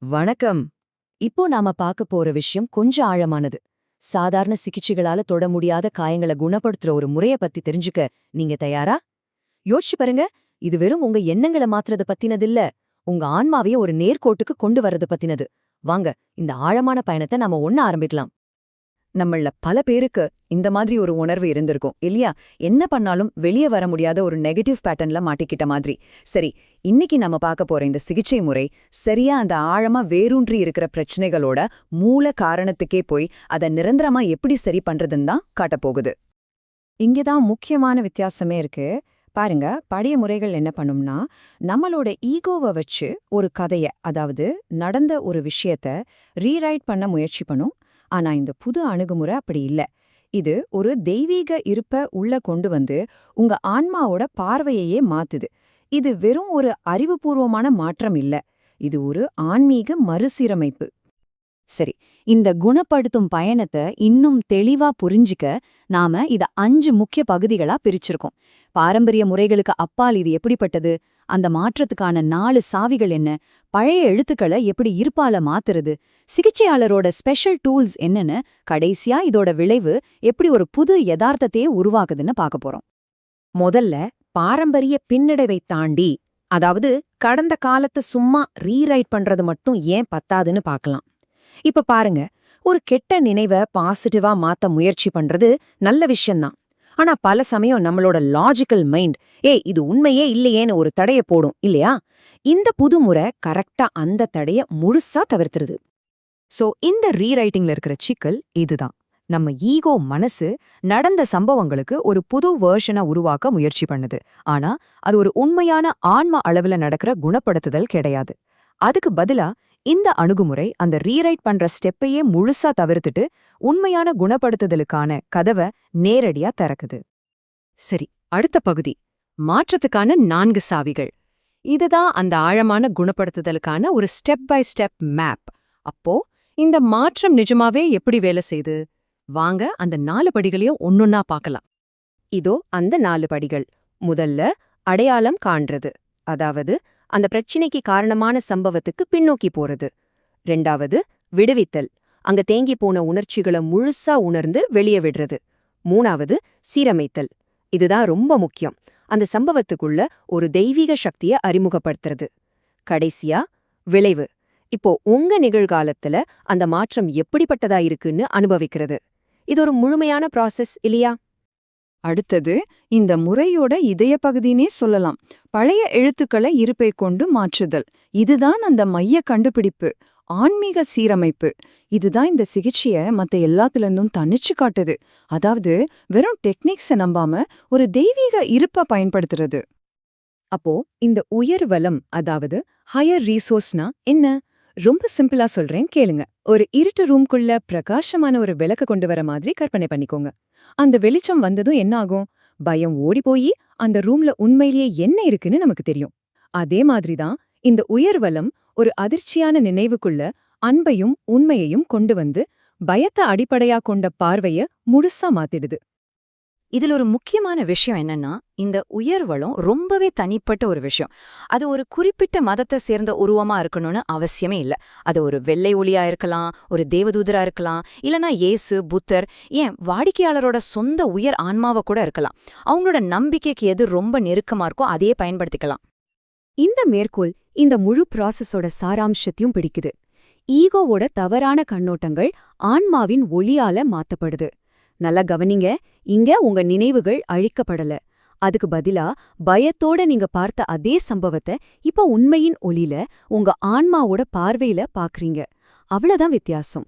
வணக்கம். இப்போ நாம பார்க்க போற விஷயம் கொஞ்சம் ஆழமானது. சாதாரண சிகிச்சைகளால தொட முடியாத காயங்களை குணப்படுத்துற ஒரு முறைய பத்தி தெரிஞ்சுக்க நீங்க தயாரா? யோசிச்சு பாருங்க. இது வெறும் உங்க எண்ணங்களை மாத்துறத பத்தினதில்ல. உங்க ஆன்மாவையே ஒரு நேர்கோட்டுக்கு கொண்டு வர்றது பத்தினது. வாங்க, இந்த ஆழமான பயணத்தை நாம ஒண்ண ஆரம்பிக்கலாம். நம்மள பல பேருக்கு இந்த மாதிரி ஒரு உணர்வு இருந்திருக்கும் இல்லையா? என்ன பண்ணாலும் வெளியே வர முடியாத ஒரு நெகட்டிவ் பேட்டர்ன்ல மாட்டிக்கிட்ட மாதிரி. சரி, இன்னைக்கு நம்ம பார்க்க போற இந்த சிகிச்சை முறை சரியா அந்த ஆழமா வேரூன்றி இருக்கிற பிரச்சனைகளோட மூல காரணத்துக்கே போய் அதை நிரந்தரமா எப்படி சரி பண்றதுன்னு தான் காட்டப்போகுது. இங்கதான் முக்கியமான வித்தியாசமே இருக்கு. பாருங்க, பழைய முறைகள் என்ன பண்ணும்னா, நம்மளோட ஈகோவை வச்சு ஒரு கதைய, அதாவது நடந்த ஒரு விஷயத்த ரீரைட் பண்ண முயற்சி பண்ணும். ஆனா இந்த புது அணுகுமுறை அப்படி இல்ல. இது ஒரு தெய்வீக இருப்ப உள்ள கொண்டு வந்து உங்க ஆன்மாவோட பார்வையையே மாத்துது. இது வெறும் ஒரு அறிவுபூர்வமான மாற்றம் இல்ல. இது ஒரு ஆன்மீக மறுசீரமைப்பு. சரி, இந்த குணப்படுத்தும் பயணத்தை இன்னும் தெளிவா புரிஞ்சிக்க நாம இத 5 முக்கிய பகுதிகளா பிரிச்சிருக்கோம். பாரம்பரிய முறைகளுக்கு அப்பால் இது எப்படிப்பட்டது, அந்த மாற்றத்துக்கான 4 சாவிகள் என்ன, பழைய எழுத்துக்களை எப்படி இருப்பால மாத்துறது, சிகிச்சையாளரோட ஸ்பெஷல் டூல்ஸ் என்னன்னு, கடைசியா இதோட விளைவு எப்படி ஒரு புது யதார்த்தத்தையே உருவாக்குதுன்னு பார்க்க போறோம். முதல்ல, பாரம்பரிய பின்னடைவை தாண்டி, அதாவது கடந்த காலத்தை சும்மா ரீரைட் பண்றது மட்டும் ஏன் பத்தாதுன்னு பார்க்கலாம். இப்ப பாருங்க, ஒரு கெட்ட நினைவை பாசிட்டிவா மாத்த முயற்சி பண்றது நல்ல விஷயம்தான். ஆனா பல சமயம் நம்மளோட லாஜிக்கல் மைண்ட் இது உண்மையே இல்லையேன்னு ஒரு தடைய போடும் இல்லையா? இந்த புது முறை கரெக்டா அந்த தடைய முழுசா தவிர்த்துருது. சோ இந்த ரீரைட்டிங்ல இருக்கிற சிக்கல் இதுதான். நம்ம ஈகோ மனசு நடந்த சம்பவங்களுக்கு ஒரு புது வேர்ஷனை உருவாக்க முயற்சி பண்ணுது. ஆனா அது ஒரு உண்மையான ஆன்ம அளவுல நடக்கிற குணப்படுத்துதல் கிடையாது. அதுக்கு பதிலா இந்த அணுகுமுறை அந்த ரீரைட் பண்ற ஸ்டெப்பையே முழுசா தவிர்த்துட்டு உண்மையான குணப்படுத்துதலுக்கான கதவை நேரடியா திறக்குது. சரி, அடுத்த பகுதி, மாற்றத்துக்கான 4 சாவிகள். இதுதான் அந்த ஆழமான குணப்படுத்துதலுக்கான ஒரு ஸ்டெப் பை ஸ்டெப் மேப். அப்போ இந்த மாற்றம் நிஜமாவே எப்படி வேலை செய்யுது? வாங்க அந்த 4 படிகளையும் ஒன்னொன்னா பார்க்கலாம். இதோ அந்த 4 படிகள். முதல்ல, அடையாளம் காண்றது. அதாவது அந்த பிரச்சினைக்கு காரணமான சம்பவத்துக்கு பின்னோக்கி போறது. 2வது, விடுவித்தல். அங்க தேங்கி போன உணர்ச்சிகளை முழுசா உணர்ந்து வெளியே விடுறது. 3வது, சீரமைத்தல். இதுதான் ரொம்ப முக்கியம். அந்த சம்பவத்துக்குள்ள ஒரு தெய்வீக சக்தியை அறிமுகப்படுத்துறது. கடைசியா, விளைவு. இப்போ உங்க நிகழ்காலத்துல அந்த மாற்றம் எப்படிப்பட்டதா இருக்குன்னு அனுபவிக்கிறது. இது ஒரு முழுமையான ப்ராசஸ் இல்லையா? அடுத்தது, இந்த முறையோட இதய பகுதினே சொல்லலாம். பழைய எழுத்துக்களை இருப்பை கொண்டு மாற்றுதல். இதுதான் அந்த மைய கண்டுபிடிப்பு, ஆன்மீக சீரமைப்பு. இதுதான் இந்த சிகிச்சைய மத்த எல்லாத்துலேருந்தும் தனிச்சு காட்டுது. அதாவது வெறும் டெக்னிக்ஸை நம்பாம ஒரு தெய்வீக இருப்பை பயன்படுத்துறது. அப்போ இந்த உயர்வலம், அதாவது ஹையர் ரீசோர்ஸ்னா என்ன? ரொம்ப சிம்பிளா சொல்றேன், கேளுங்க. ஒரு இருட்டு ரூம்குள்ள பிரகாசமான ஒரு விளக்கு கொண்டு வர மாதிரி கற்பனை பண்ணிக்கோங்க. அந்த வெளிச்சம் வந்ததும் என்ன ஆகும்? பயம் ஓடி போய் அந்த ரூம்ல உண்மையிலேயே என்ன இருக்குன்னு நமக்கு தெரியும். அதே மாதிரிதான் இந்த உயர்வலம் ஒரு அதிர்ச்சியான நினைவுக்குள்ள அன்பையும் உண்மையையும் கொண்டு வந்து பயத்தை அடிப்படையா கொண்ட பார்வைய முழுசா மாத்திடுது. இதுல ஒரு முக்கியமான விஷயம் என்னன்னா, இந்த உயர்வலம் ரொம்பவே தனிப்பட்ட ஒரு விஷயம். அது ஒரு குறிப்பிட்ட மதத்தை சேர்ந்த உருவமா இருக்கணும்னு அவசியமே இல்ல. அது ஒரு வெள்ளை ஒளியா இருக்கலாம், ஒரு தேவதூதரா இருக்கலாம், இல்லனா இயேசு, புத்தர், ஏன் வாடிக்கையாளரோட சொந்த உயர் ஆன்மாவை கூட இருக்கலாம். அவங்களோட நம்பிக்கைக்கு எது ரொம்ப நெருக்கமா இருக்கோ அதையே பயன்படுத்திக்கலாம். இந்த மேற்கோள் இந்த முழு ப்ராசஸோட சாராம்சத்தையும் பிடிக்குது. ஈகோவோட தவறான கண்ணோட்டங்கள் ஆன்மாவின் ஒளியால மாத்தப்படுது. நல்லா கவனிங்க, இங்க உங்க நினைவுகள் அழிக்கப்படல. அதுக்கு பதிலா பயத்தோட நீங்க பார்த்த அதே சம்பவத்தை இப்ப உண்மையின் ஒளியில உங்க ஆன்மாவோட பார்வையில பாக்குறீங்க. அவ்வளவுதான் வித்தியாசம்.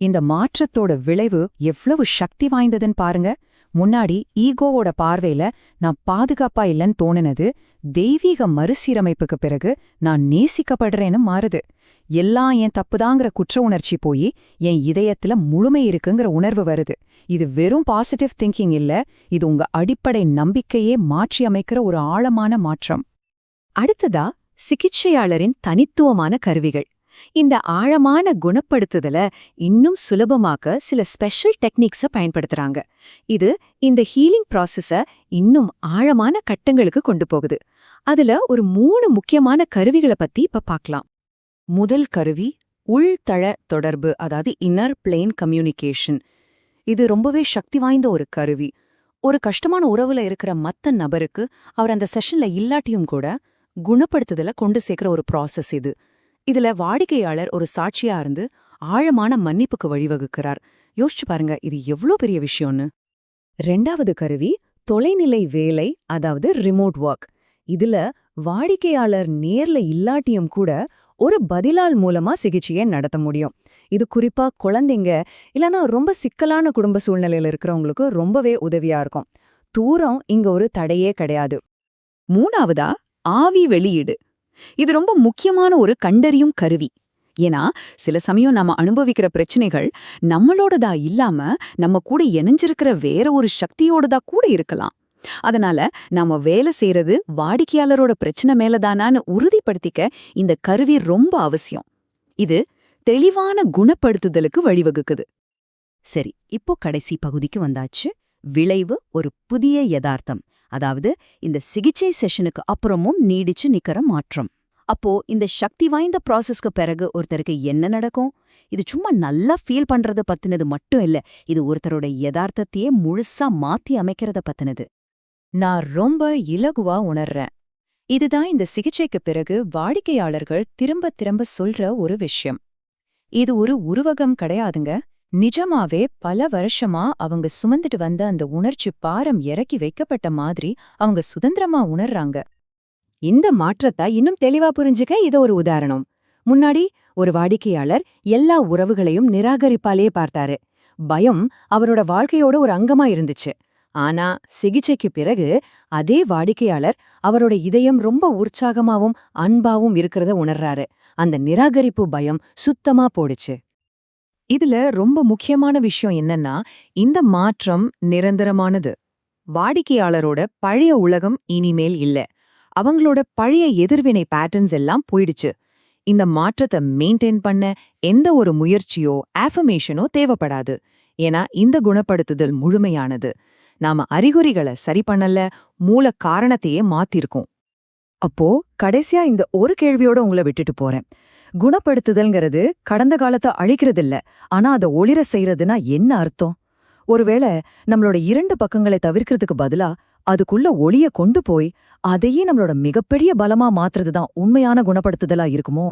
இந்த மாற்றத்தோட விளைவு எவ்வளவு சக்தி வாய்ந்ததுன்னு பாருங்க. முன்னாடி ஈகோவோட பார்வையில நான் பாதுகாப்பா இல்லைன்னு தோணுனது, தெய்வீக மறுசீரமைப்புக்கு பிறகு நான் நேசிக்கப்படுறேன்னு மாறுது. எல்லாம் என் தப்புதாங்கிற குற்ற உணர்ச்சி போய் என் இதயத்துல முழுமை இருக்குங்கிற உணர்வு வருது. இது வெறும் பாசிட்டிவ் திங்கிங் இல்ல, இது உங்க அடிப்படை நம்பிக்கையே மாற்றி அமைக்கிற ஒரு ஆழமான மாற்றம். அடுத்ததா, சிகிச்சையாளரின் தனித்துவமான கருவிகள். இந்த ஆழமான குணப்படுத்துதல இன்னும் சுலபமாக்க சில ஸ்பெஷல் டெக்னிக்ஸ பயன்படுத்துறாங்க. இது இந்த ஹீலிங் ப்ராசஸ இன்னும் ஆழமான கட்டங்களுக்கு கொண்டு போகுது. அதுல ஒரு 3 முக்கியமான கருவிகளை பத்தி இப்ப பார்க்கலாம். முதல் கருவி உள்தள தொடர்பு, அதாவது இன்னர் பிளேன் கம்யூனிகேஷன். இது ரொம்பவே சக்தி வாய்ந்த ஒரு கருவி. ஒரு கஷ்டமான உறவுல இருக்கிற மத்த நபருக்கு அவர் அந்த செஷன்ல இல்லாட்டியும் கூட குணப்படுத்துதல கொண்டு சேர்க்கிற ஒரு ப்ராசஸ் இது. இதுல வாடிக்கையாளர் ஒரு சாட்சியா இருந்து ஆழமான மன்னிப்புக்கு வழிவகுக்கிறார். யோசிச்சு பாருங்க, இது எவ்ளோ பெரிய விஷயம்னு. 2வது கருவி தொலைநிலை வேலை, அதாவது ரிமோட் ஒர்க். இதுல வாடிக்கையாளர் நேர்ல இல்லாட்டியும் கூட ஒரு பதிலாள் மூலமா சிகிச்சையை நடத்த முடியும். இது குறிப்பா குழந்தைங்க இல்லனா ரொம்ப சிக்கலான குடும்ப சூழ்நிலையில இருக்கிறவங்களுக்கு ரொம்பவே உதவியா இருக்கும். தூரம் இங்க ஒரு தடையே கிடையாது. 3வதா ஆவி வெளியீடு. இது ரொம்ப முக்கியமான ஒரு கண்டறியும் கருவி. ஏன்னா சில சமயம் நாம அனுபவிக்கிற பிரச்சனைகள் நம்மளோடதா இல்லாம நம்ம கூட இணைஞ்சிருக்கிற வேற ஒரு சக்தியோடதா கூட இருக்கலாம். அதனால நாம வேலை செய்யறது வாடிக்கையாளரோட பிரச்சனை மேலதானான்னு உறுதிப்படுத்திக்க இந்த கருவி ரொம்ப அவசியம். இது தெளிவான குணப்படுத்துதலுக்கு வழிவகுக்குது. சரி, இப்போ கடைசி பகுதிக்கு வந்தாச்சு. விளைவு ஒரு புதிய யதார்த்தம், அதாவது இந்த சிகிச்சை செஷனுக்கு அப்புறமும் நீடிச்சு நிக்கிற மாற்றம். அப்போ இந்த சக்தி வாய்ந்த ப்ராசஸ்க்கு பிறகு ஒருத்தருக்கு என்ன நடக்கும்? இது சும்மா நல்லா ஃபீல் பண்றது பத்தினது மட்டும் இல்ல, இது ஒருத்தரோட யதார்த்தத்தையே முழுசா மாத்தி அமைக்கிறத பத்தினது. நான் ரொம்ப இலகுவா உணர்றேன். இதுதான் இந்த சிகிச்சைக்கு பிறகு வாடிக்கையாளர்கள் திரும்ப திரும்ப சொல்ற ஒரு விஷயம். இது ஒரு உருவகம் கிடையாதுங்க. நிஜமாவே பல வருஷமா அவங்க சுமந்துட்டு வந்த அந்த உணர்ச்சி பாரம் இறக்கி வைக்கப்பட்ட மாதிரி அவங்க சுதந்திரமா உணர்றாங்க. இந்த மாற்றத்தை இன்னும் தெளிவா புரிஞ்சுக்க இது ஒரு உதாரணம். முன்னாடி ஒரு வாடிக்கையாளர் எல்லா உறவுகளையும் நிராகரிப்பாலே பார்த்தாரு. பயம் அவரோட வாழ்க்கையோட ஒரு அங்கமா இருந்துச்சு. ஆனா சிகிச்சைக்கு பிறகு அதே வாடிக்கையாளர் அவரோட இதயம் ரொம்ப உற்சாகமாவும் அன்பாவும் இருக்கிறத உணர்றாரு. அந்த நிராகரிப்பு பயம் சுத்தமா போடுச்சு. இதுல ரொம்ப முக்கியமான விஷயம் என்னன்னா, இந்த மாற்றம் நிரந்தரமானது. வாடிக்கையாளரோட பழைய உலகம் இனிமேல் இல்ல. அவங்களோட பழைய எதிர்வினை பேட்டர்ன்ஸ் எல்லாம் போயிடுச்சு. இந்த மாற்றத்தை மெயின்டைன் பண்ண எந்த ஒரு முயற்சியோ ஆஃபர்மேஷனோ தேவைப்படாது. ஏன்னா இந்த குணப்படுத்துதல் முழுமையானது. நாம அறிகுறிகளை சரி பண்ணல, மூல காரணத்தையே மாத்திருக்கோம். அப்போ கடைசியா இந்த ஒரு கேள்வியோட உங்களை விட்டுட்டு போறேன். குணப்படுத்துதல்ங்கிறது கடந்த காலத்தை அழிக்கிறதில்ல, ஆனா அதை ஒளிர செய்யறதுன்னா என்ன அர்த்தம்? ஒருவேளை நம்மளோட 2 பக்கங்களை தவிர்க்கிறதுக்கு பதிலா அதுக்குள்ள ஒளிய கொண்டு போய் அதையே நம்மளோட மிகப்பெரிய பலமா மாத்துறதுதான் உண்மையான குணப்படுத்துதலா இருக்குமோ?